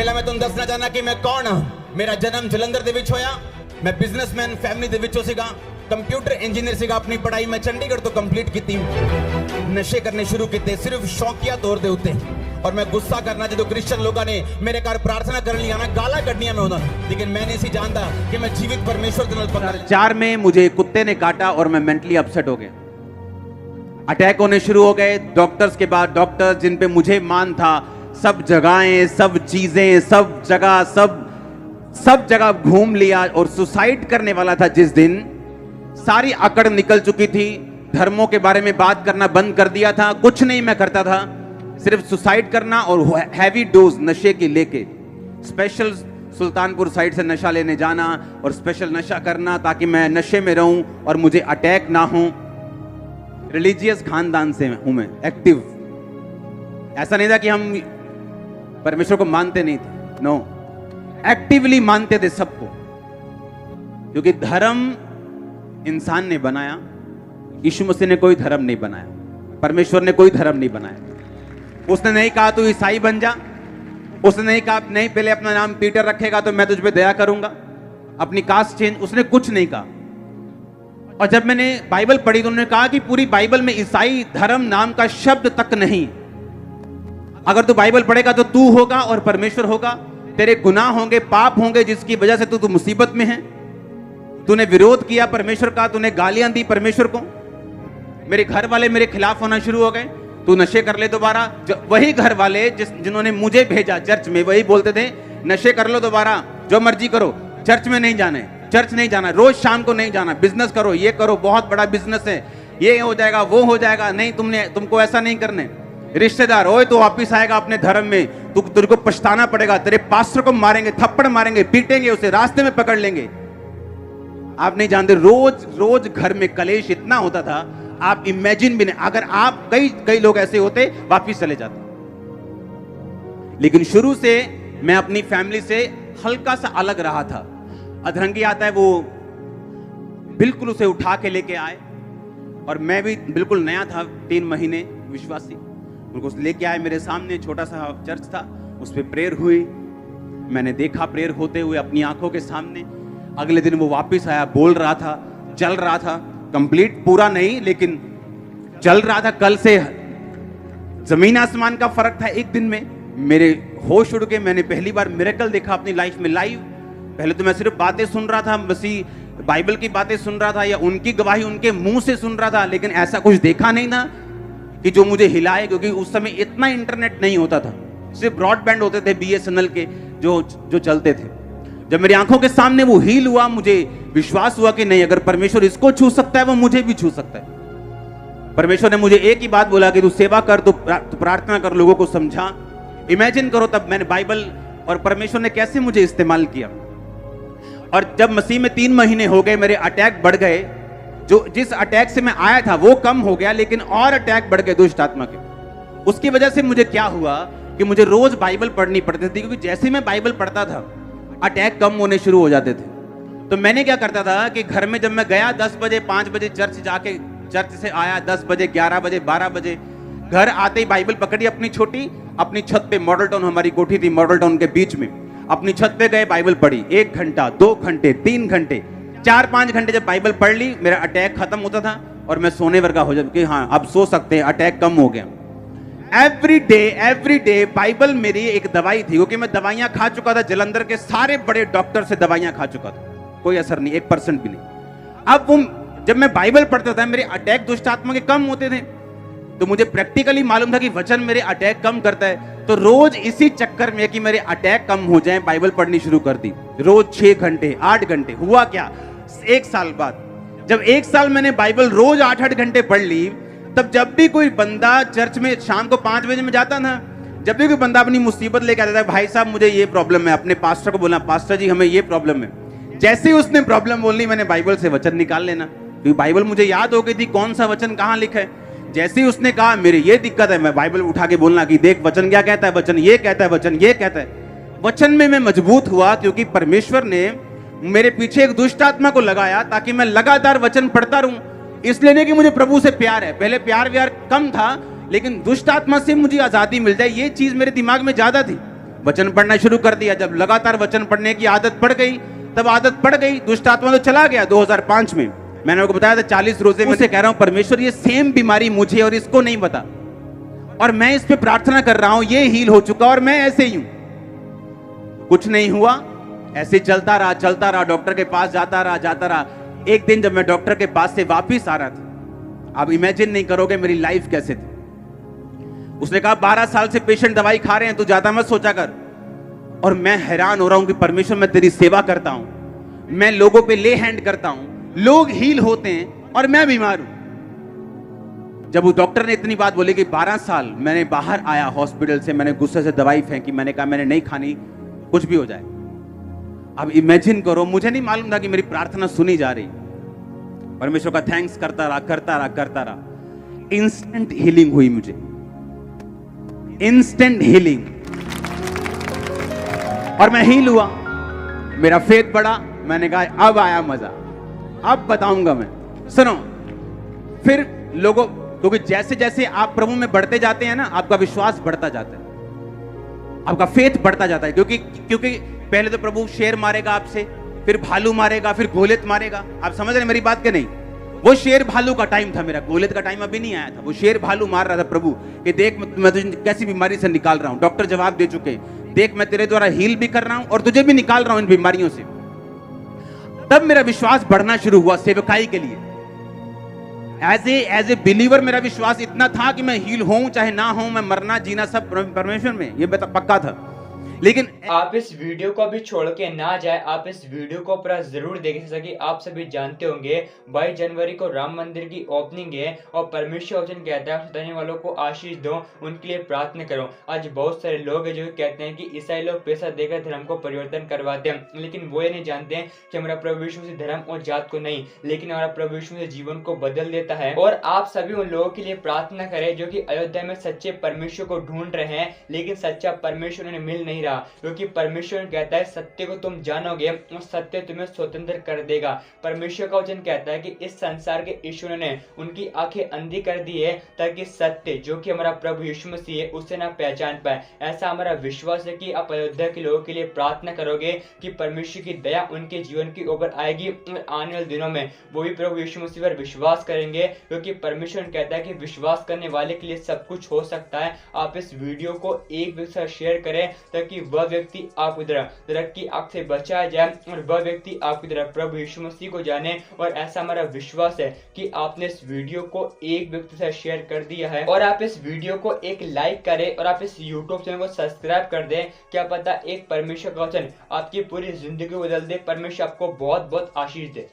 ਪਹਿਲਾਂ ਮੈਂ ਤੁਹਾਨੂੰ ਦੱਸਣਾ ਚਾਹਨਾ ਕਿ ਮੈਂ ਕੌਣ ਹਾਂ। ਮੇਰਾ ਜਨਮ ਜਲੰਧਰ ਦੇ ਵਿੱਚ ਹੋਇਆ। ਮੈਂ ਬਿਜ਼ਨਸਮੈਨ ਫੈਮਿਲੀ ਦੇ ਵਿੱਚੋਂ ਸੀਗਾ। ਕੰਪਿਊਟਰ ਇੰਜੀਨੀਅਰ ਸੀਗਾ। ਆਪਣੀ ਪੜ੍ਹਾਈ ਮੈਂ ਚੰਡੀਗੜ੍ਹ ਤੋਂ ਕੰਪਲੀਟ ਕੀਤੀ। ਨਸ਼ੇ ਕਰਨੇ ਸ਼ੁਰੂ ਕੀਤੇ ਸਿਰਫ ਸ਼ੌਕੀਆ ਤੌਰ ਦੇ ਉੱਤੇ। और मैं गुस्सा करना जो क्रिश्चियन लोगों ने मेरे घर प्रार्थना करने आना गाला कढ़निया में उन्होंने, लेकिन मैं नहीं सी जानता कि मैं जीवित परमेश्वर के नाल पकड़। 4 में मुझे कुत्ते ने काटा और मैं मेंटली अपसेट हो गया। अटैक होने शुरू हो गए। डॉक्टर्स के बाद डॉक्टर्स जिन पे मुझे मान था, सब जगहें, सब चीजें, सब जगह घूम लिया और सुसाइड करने वाला था जिस दिन, सारी अकड़ निकल चुकी थी। धर्मों के बारे में बात करना बंद कर दिया था। कुछ नहीं मैं करता था, सिर्फ सुसाइड करना और हैवी डोज नशे की लेके स्पेशल सुल्तानपुर साइड से नशा लेने जाना और स्पेशल नशा करना ताकि मैं नशे में रहूं और मुझे अटैक ना हो। रिलीजियस खानदान से हूं मैं, एक्टिव। ऐसा नहीं था कि हम परमेश्वर को मानते नहीं थे, नो, एक्टिवली मानते थे सबको, क्योंकि धर्म इंसान ने बनाया, यीशु मसीह ने कोई धर्म नहीं बनाया, परमेश्वर ने कोई धर्म नहीं बनाया। उसने नहीं कहा तू ईसाई बन जा, उसने नहीं कहा नहीं पहले अपना नाम पीटर रखेगा तो मैं तुझ पे दया करूंगा, अपनी कास्ट चेंज, उसने कुछ नहीं कहा। और जब मैंने बाइबल पढ़ी तो उन्होंने कहा कि पूरी बाइबल में ईसाई धर्म नाम का शब्द तक नहीं। अगर तू बाइबल पढ़ेगा तो तू होगा और परमेश्वर होगा, तेरे गुनाह होंगे, पाप होंगे, जिसकी वजह से तू मुसीबत में है। तूने विरोध किया परमेश्वर का, तूने गालियां दी परमेश्वर को, मेरे घर वाले मेरे खिलाफ होना शुरू हो गए। तू नशे कर ले दोबारा। वही घर वाले जिन्होंने मुझे भेजा चर्च में, वही बोलते थे नशे कर लो दोबारा, जो मर्जी करो, चर्च में नहीं जाना है, चर्च नहीं जाना, रोज शाम को नहीं जाना, बिजनेस करो, ये करो, बहुत बड़ा बिजनेस है, ये हो जाएगा, वो हो जाएगा, नहीं तुमको ऐसा नहीं करने। रिश्तेदार, ओए तो वापिस आएगा अपने धर्म में, तुझे को पछताना पड़ेगा, तेरे पास्टर को मारेंगे, थप्पड़ मारेंगे, पीटेंगे, उसे रास्ते में पकड़ लेंगे। आप नहीं जानते, रोज रोज घर में कलेश इतना होता था, आप इमेजिन भी नहीं। अगर आप कई लोग ऐसे होते वापिस चले जाते। लेकिन शुरू से मैं अपनी फैमिली से हल्का सा अलग रहा था। अधरंगी आता है, वो बिल्कुल उसे उठा के लेके आए और मैं भी बिल्कुल नया था, 3 महीने विश्वासी, उनको लेके आए मेरे सामने। छोटा सा चर्च था, उस पर प्रेयर हुई, मैंने देखा प्रेयर होते हुए अपनी आंखों के सामने। अगले दिन वो वापिस आया, बोल रहा था, चल रहा था, कंप्लीट पूरा नहीं लेकिन चल रहा था। कल से जमीन आसमान का फर्क था एक दिन में। मेरे होश उड़ के मैंने पहली बार मिरेकल देखा अपनी लाइफ में लाइव। पहले तो मैं सिर्फ बातें सुन रहा था, मसीह बाइबल की बातें सुन रहा था या उनकी गवाही उनके मुंह से सुन रहा था, लेकिन ऐसा कुछ देखा नहीं था कि जो मुझे हिलाए, क्योंकि उस समय इतना इंटरनेट नहीं होता था, सिर्फ ब्रॉडबैंड होते थे BSNL के जो चलते थे। जब मेरी आंखों के सामने वो हील हुआ, मुझे विश्वास हुआ कि नहीं, अगर परमेश्वर इसको छू सकता है वो मुझे भी छू सकता है। परमेश्वर ने मुझे एक ही बात बोला कि तू सेवा कर, तू प्रार्थना कर, लोगों को समझा। इमेजिन करो तब मैंने बाइबल और परमेश्वर ने कैसे मुझे इस्तेमाल किया। और जब मसीह में 3 महीने हो गए, मेरे अटैक बढ़ गए। जिस अटैक से मैं आया था वो कम हो गया, लेकिन और अटैक बढ़ गए दुष्ट आत्मा के। उसकी वजह से मुझे क्या हुआ कि मुझे रोज बाइबल पढ़नी पड़ती थी, क्योंकि जैसे मैं बाइबल पढ़ता था अटैक कम होने शुरू हो जाते थे। तो मैंने क्या करता था कि घर में जब मैं गया 10 बजे 5 बजे चर्च जाके, चर्च से आया 10 बजे 11 बजे 12 बजे, घर आते ही बाइबल पकड़ी अपनी छोटी, अपनी छत पे, मॉडल टाउन हमारी कोठी थी, मॉडल टाउन के बीच में, अपनी छत पे गए, बाइबल पढ़ी 1 घंटा 2 घंटे 3 घंटे 4-5 घंटे जब बाइबल पढ़ ली, मेरा अटैक खत्म होता था और मैं सोने वर्गा हो जाता कि हाँ अब सो सकते हैं, अटैक कम हो गया। एवरी डे बाइबल मेरी एक दवाई थी, क्योंकि मैं दवाइयां खा चुका था, जलंधर के सारे बड़े डॉक्टर से दवाइयां खा चुका था, कोई असर नहीं, 1% भी नहीं। अब वो जब मैं बाइबल पढ़ता था, मेरे अटैक दुष्ट आत्मा के कम होते थे। तो मुझे प्रैक्टिकली मालूम था कि वचन मेरे अटैक कम करता है। तो रोज इसी चक्कर में कि मेरे अटैक कम हो जाएं, बाइबल पढ़नी शुरू कर दी, रोज 6 घंटे 8 घंटे। हुआ क्या, 1 साल बाद, जब 1 साल मैंने बाइबल रोज 8-8 घंटे पढ़ ली, तब जब भी कोई बंदा चर्च में शाम को 5 बजे में जाता था, जब भी कोई बंदा अपनी मुसीबत लेके आता था, भाई साहब मुझे ये प्रॉब्लम है, अपने पास्टर को बोलना, पास्टर जी हमें ये प्रॉब्लम है। जैसे ही उसने प्रॉब्लम बोलनी, मैंने बाइबल से वचन निकाल लेना, क्योंकि बाइबल मुझे याद हो गई थी कौन सा वचन कहाँ लिखा है। जैसे ही उसने कहा मेरे ये दिक्कत है, मैं बाइबल उठा के बोलना कि देख वचन क्या कहता है, वचन ये कहता है, वचन ये कहता है। वचन में मैं मजबूत हुआ, क्योंकि परमेश्वर ने मेरे पीछे एक दुष्ट आत्मा को लगाया ताकि मैं लगातार वचन पढ़ता रहूं। इसलिए नहीं कि मुझे प्रभु से प्यार है, पहले प्यार व्यार कम था, लेकिन दुष्ट आत्मा से मुझे आजादी मिल जाए, ये चीज मेरे दिमाग में ज्यादा थी। वचन पढ़ना शुरू कर दिया। जब लगातार वचन पढ़ने की आदत पड़ गई, तब आदत पड़ गई, दुष्ट आत्मा तो चला गया। 2005 में मैंने आपको बताया था 40 रोजे में से कह रहा हूं परमेश्वर ये सेम बीमारी मुझे और इसको नहीं पता, और मैं इस पे प्रार्थना कर रहा हूं, ये हील हो चुका और मैं ऐसे ही हूं। कुछ नहीं हुआ, ऐसे चलता रहा, डॉक्टर के पास जाता रहा। एक दिन जब मैं डॉक्टर के पास से वापिस आ रहा था, आप इमेजिन नहीं करोगे मेरी लाइफ कैसे थी। उसने कहा 12 साल से पेशेंट दवाई खा रहे हैं, तू ज्यादा मत सोचा कर। और मैं हैरान हो रहा हूं कि परमेश्वर मैं तेरी सेवा करता हूं, मैं लोगों पे ले हैंड करता हूं, लोग हील होते हैं और मैं बीमार हूं। जब उस डॉक्टर ने इतनी बात बोली कि 12 साल मैंने बाहर आया हॉस्पिटल से, मैंने गुस्से से दवाई फेंकी, मैंने कहा मैंने नहीं खानी, कुछ भी हो जाए। अब इमेजिन करो, मुझे नहीं मालूम था कि मेरी प्रार्थना सुनी जा रही। परमेश्वर का थैंक्स करता रहा। इंस्टेंट हीलिंग हुई मुझे, इंस्टेंट हीलिंग, और मैं हील हुआ। मेरा फेथ बढ़ा। मैंने कहा अब आया मजा, अब बताऊंगा मैं। सुनो, फिर लोगों, क्योंकि जैसे जैसे आप प्रभु में बढ़ते जाते हैं ना, आपका विश्वास बढ़ता जाता है, आपका फेथ बढ़ता जाता है। क्योंकि पहले तो प्रभु शेर मारेगा आपसे, फिर भालू मारेगा, फिर गोलियत मारेगा। आप समझ रहे मेरी बात के नहीं? वो शेर भालू का टाइम था, मेरा गोलियत का टाइम अभी नहीं आया था। वो शेर भालू मार रहा था प्रभु कि देख मैं तुझे कैसी बीमारी से निकाल रहा हूं। डॉक्टर जवाब दे चुके, देख मैं तेरे द्वारा हील भी कर रहा हूं और तुझे भी निकाल रहा हूं इन बीमारियों से। तब मेरा विश्वास बढ़ना शुरू हुआ सेवकाई के लिए। एज ए बिलीवर मेरा विश्वास इतना था कि मैं हील होऊं चाहे ना होऊं, मैं मरना जीना सब परमेश्वर में, ये पक्का था। लेकिन आप इस वीडियो को भी छोड़ के ना जाए, आप इस वीडियो को पूरा जरूर देखें। जैसा कि आप सभी जानते होंगे 22 जनवरी को राम मंदिर की ओपनिंग है और परमेश्वर वचन कहता है सताने वालों को आशीष दो, उनके लिए प्रार्थना करो। आज बहुत सारे लोग हैं जो कहते हैं कि ईसाई लोग पैसा देकर धर्म को परिवर्तन करवाते हैं, लेकिन वो ये नहीं जानते हैं कि हमारा प्रभु यीशु मसीह धर्म और जात को नहीं, लेकिन हमारा प्रभु यीशु मसीह जीवन को बदल देता है। और आप सभी उन लोगों के लिए प्रार्थना करें जो कि अयोध्या में सच्चे परमेश्वर को ढूंढ रहे हैं, लेकिन सच्चा परमेश्वर उन्हें मिल नहीं रहा। क्योंकि परमेश्वर कहता है सत्य को तुम जानोगे और सत्य तुम्हें स्वतंत्र कर देगा। परमेश्वर का वचन कहता है कि इस संसार के ईश्वर ने उनकी आंखें अंधी कर दी है ताकि सत्य जो कि हमारा प्रभु यीशु मसीह है उसे ना पहचान पाए। ऐसा हमारा विश्वास है कि आप अयोध्या के लोगों के लिए प्रार्थना करोगे कि परमेश्वर की दया उनके जीवन के ऊपर आएगी और आने वाले दिनों में वो भी प्रभु यीशु मसीह पर विश्वास करेंगे, क्योंकि परमेश्वर कहता है कि विश्वास करने वाले के लिए सब कुछ हो सकता है। आप इस वीडियो को एक दूसरे के साथ शेयर करें ताकि वह व्यक्ति आपकी तरह नरक की आग से बचाया जाए और वह व्यक्ति आपकी तरह प्रभु यीशु मसीह को जाने। और ऐसा हमारा विश्वास है कि आपने इस वीडियो को एक व्यक्ति से शेयर कर दिया है, और आप इस वीडियो को एक लाइक करें और आप इस यूट्यूब चैनल को सब्सक्राइब कर दें। क्या पता एक परमेश्वर का वचन आपकी पूरी जिंदगी को बदल दे। परमेश्वर आपको बहुत बहुत आशीष दे।